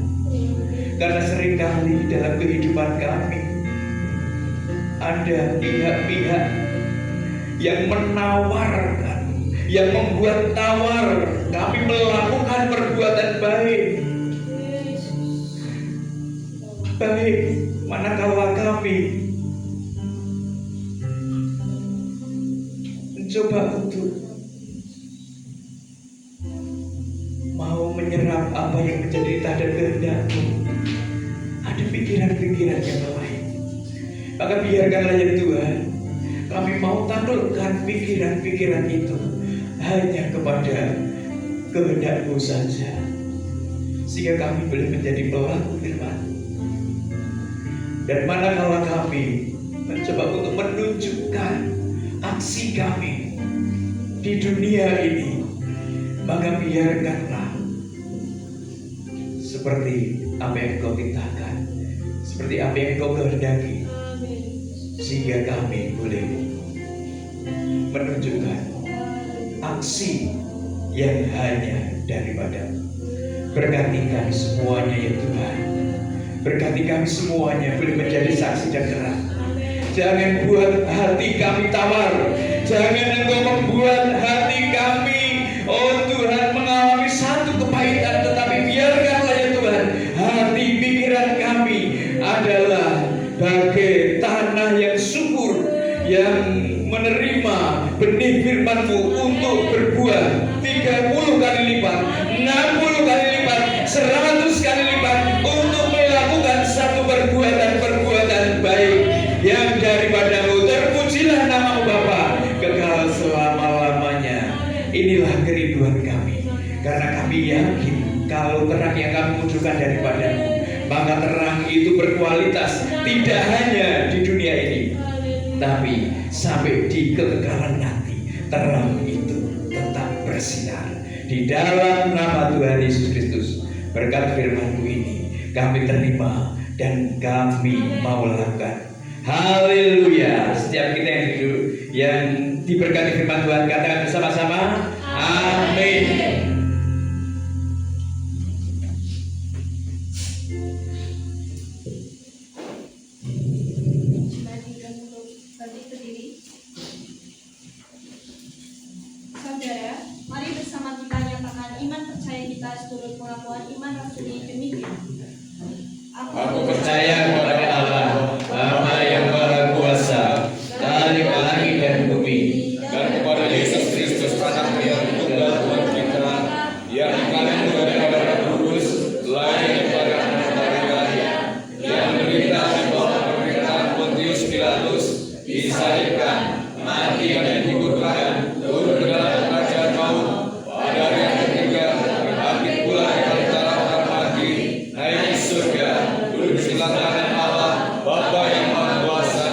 Karena seringkali dalam kehidupan kami ada pihak-pihak yang menawarkan, yang membuat tawar kami melakukan perbuatan baik. Baik, manakala kami mencoba untuk mau menyerap apa yang menjadi titah dan kehendak-Mu, ada pikiran-pikiran yang lain. Maka biarkanlah ya Tuhan, kami mau taklukkan pikiran-pikiran itu hanya kepada kehendak-Mu saja, sehingga kami boleh menjadi pelaku firman. Dan manakala kami mencoba untuk menunjukkan aksi kami di dunia ini, maka biarkanlah seperti apa yang Engkau titahkan, seperti apa yang Engkau kehendaki, sehingga kami boleh menunjukkan aksi yang hanya daripada-Mu. Berkati kami semuanya ya Tuhan. Berkati kami semuanya boleh menjadi saksi dan terang. Jangan buat hati kami tawar. Jangan Engkau membuat hati kami, oh Tuhan, mengalami satu kepahitan. Tetapi biarkanlah ya Tuhan, hati pikiran kami adalah bagai tanah yang subur, yang menerima benih firman-Mu untuk berbuah 30 kali lipat, 60 kali lipat, 100 kali terang yang kami munculkan daripadamu. Maka terang itu berkualitas tidak hanya di dunia ini, tapi sampai di kekekalan nanti terang itu tetap bersinar. Di dalam nama Tuhan Yesus Kristus, berkat firman-Mu ini kami terima dan kami mau lakukan. Haleluya. Setiap kita yang hidup yang diberkati firman Tuhan, katakan bersama-sama, amin. Saudara, mari bersama kita nyatakan iman percaya kita seturut pengakuan iman rasuli demikian. Aku percaya kepada Allah, Bapa yang Maha Kuasa, Khalik langit dan bumi, dan kepada Yesus Kristus Anak yang tunggal Tuhan kita, yang dikandung dari Roh Kudus, lahir daripada anak Maria, yang menderita di bawah pemerintahan Pontius Pilatus, disalibkan, mati dan dikuburkan, turun ke dalam kerajaan maut, pada hari yang ketiga bangkit pula dari antara orang mati, naik ke surga, duduk di sebelah kanan Allah, Bapa yang Maha Kuasa,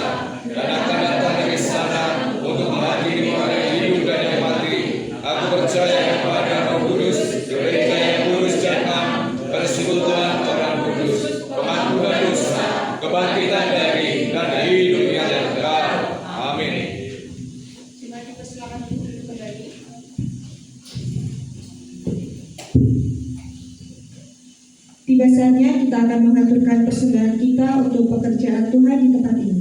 dan akan datang dari sana untuk menghadiri orang yang hidup dan yang mati. Aku percaya kepada Roh Kudus, gereja yang kudus dan am, persekutuan orang kudus, pengampunan dosa, kebangkitan dari dan hidup yang kekal. Amin. Mari dipersilakan untuk duduk kembali. Tiba saatnya kita akan mengaturkan persembahan kita untuk pekerjaan Tuhan di tempat ini.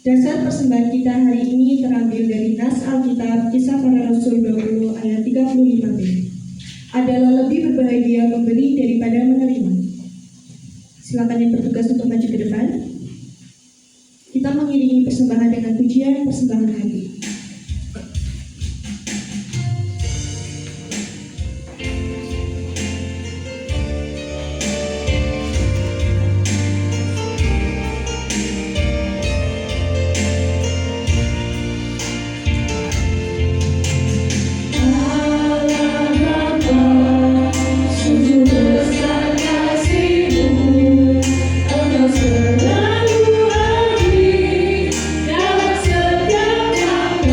Dasar persembahan kita hari ini terambil dari nas Alkitab Kisah Para Rasul 20 ayat 35b. Adalah lebih berbahagia memberi daripada menerima. Silakan yang bertugas untuk maju ke depan. Kita mengiringi persembahan dengan pujian persembahan hati. Selalu hadir dalam setiap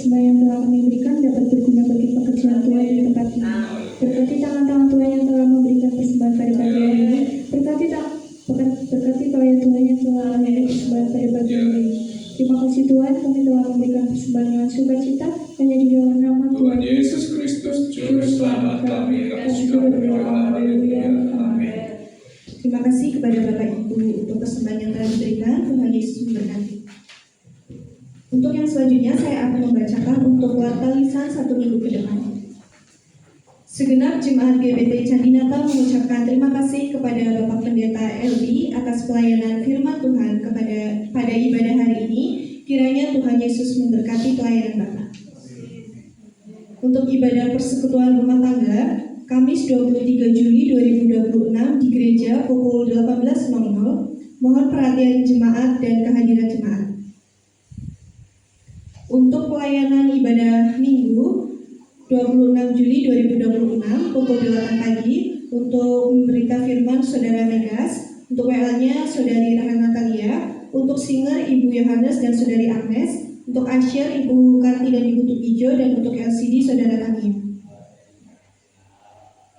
persembahan yang telah kami berikan dapat berguna bagi pekerjaan Tuhan di tempat ini. Berkati tangan-tangan Tuhan yang telah memberikan persembahan pada pagi hari ini. Berkati pelayan Tuhan yang telah memberikan persembahan pada pagi hari ini. Terima kasih Tuhan, kami telah memberikan persembahan dengan sukacita hanya di dalam nama Tuhan Yesus Kristus, Juru Selamat kami, kami sudah berdoa. Haleluya. Amin. Terima kasih kepada Bapak Ibu untuk persembahan yang telah diberikan. Tuhan Yesus memberkati. Untuk yang selanjutnya saya akan membacakan untuk warta lisan 1 minggu ke depan. Segenap jemaat GBT Candi Natal mengucapkan terima kasih kepada Bapak Pendeta LB atas pelayanan firman Tuhan pada ibadah hari ini. Kiranya Tuhan Yesus memberkati pelayanan Bapak. Untuk ibadah persekutuan rumah tangga, Kamis 23 Juli 2026 di gereja pukul 18.00. Mohon perhatian jemaat dan kehadiran jemaat. Untuk pelayanan ibadah Minggu 26 Juli 2026 pukul 8 pagi untuk memberita firman Saudara Megas, untuk WA-nya Saudari Rahana Natalia, untuk singer Ibu Yohanes dan Saudari Agnes, untuk Asyir Ibu Karti dan Ibu Tukijo, dan untuk LCD Saudara Tania.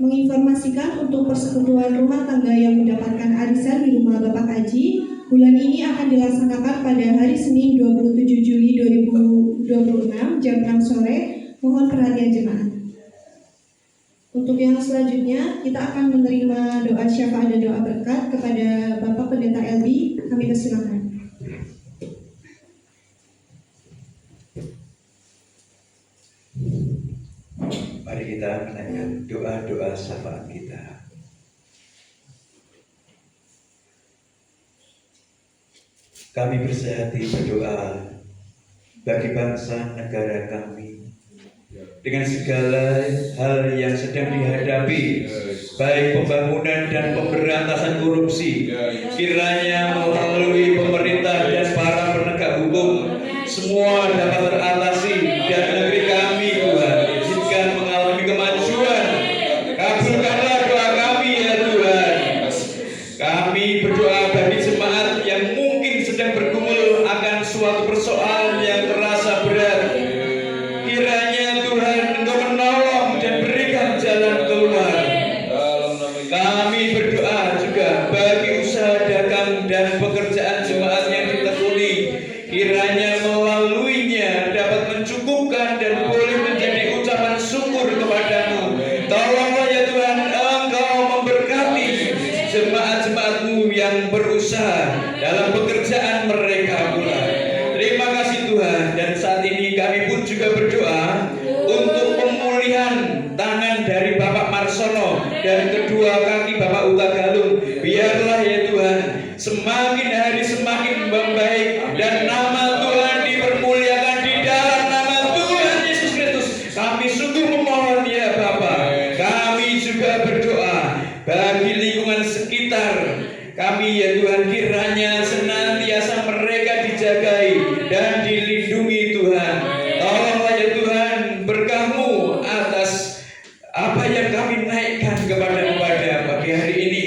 Menginformasikan untuk persekutuan rumah tangga yang mendapatkan arisan di rumah Bapak Haji, bulan ini akan dilaksanakan pada hari Senin 27 Juli 2026 jam 6 sore. Mohon perhatian jemaat. Untuk yang selanjutnya, kita akan menerima doa syafaat dan doa berkat kepada Bapak Pendeta LB. Kami persilakan. Mari kita menaikkan doa-doa syafaat kita. Kami bersehati berdoa bagi bangsa negara kami dengan segala hal yang sedang dihadapi, baik pembangunan dan pemberantasan korupsi. Kiranya melalui pemerintah dan para penegak hukum, semua dapat teratasi dan negeri kami Tuhan izinkan mengalami kemajuan. Kabulkanlah doa kami ya Tuhan. Kami berdoa bagi jemaat yang mungkin sedang bergumul akan suatu persoalan yang terasa berat. Kiranya Tuhan Engkau menolong dan berikan jalan keluar. Kami berdoa juga bagi usaha dagang dan pekerjaan jemaat yang ditekuni. Kiranya melaluinya dapat mencukupkan dan boleh menjadi ucapan syukur kepadamu. Tolonglah ya Tuhan, Engkau memberkati jemaat-jemaat-Mu yang berusaha dalam pekerjaan mereka pula. Terima kasih Tuhan, dan saat ini kami pun juga berdoa untuk pemulihan tangan dari Bapak Marsono dan kedua kaki Bapak Uta Galung. Biarlah ya Tuhan semakin hari semakin membaik dan nama Tuhan dipermuliakan di dalam nama Tuhan Yesus Kristus. Kami sungguh memohon ya Bapak. Kami juga berdoa bagi lingkungan sekitar kami ya Tuhan, kiranya senantiasa mereka dijagai dan dilindungi Tuhan. Tolonglah ya Tuhan berkah-Mu atas apa yang kami naikkan kepada pagi hari ini.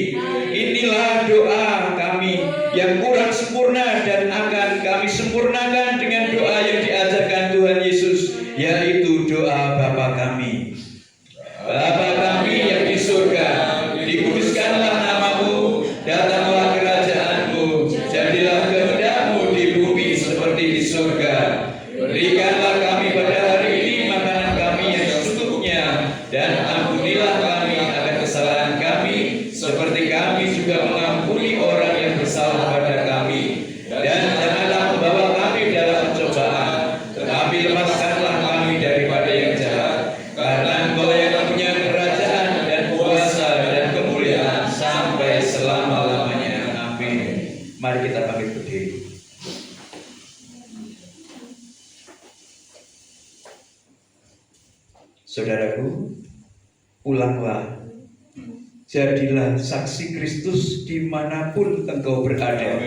Inilah doa kami yang kurang sempurna dan akan kami sempurnakan dengan doa yang diajarkan Tuhan Yesus, yaitu doa Bapa kami. Bapa kami yang di surga, dikuduskanlah nama-Mu, datanglah kerajaan-Mu, jadilah kehendak-Mu di bumi seperti di surga. Berikanlah kami pada hari ini makanan kami yang secukupnya, dan ampunilah kami akan kesalahan kami, seperti kami juga mengampuni orang yang bersalah pada kami. Dan janganlah membawa kami dalam pencobaan, tetapi lepaskanlah kami daripada yang jahat. Karena Engkau yang punya kerajaan dan kuasa dan kemuliaan sampai selama-lamanya. Amin. Mari kita bangkit berdiri. Saudaraku, ulanglah, jadilah saksi Kristus dimanapun engkau berada.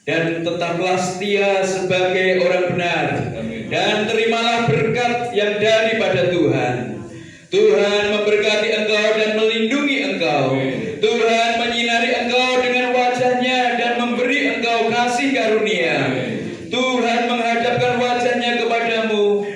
Dan tetaplah setia sebagai orang benar. Dan terimalah berkat yang daripada Tuhan. Tuhan memberkati engkau dan melindungi engkau. Tuhan menyinari engkau dengan wajah-Nya dan memberi engkau kasih karunia. Tuhan menghadapkan wajah-Nya kepadamu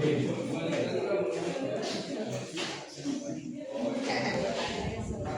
hidup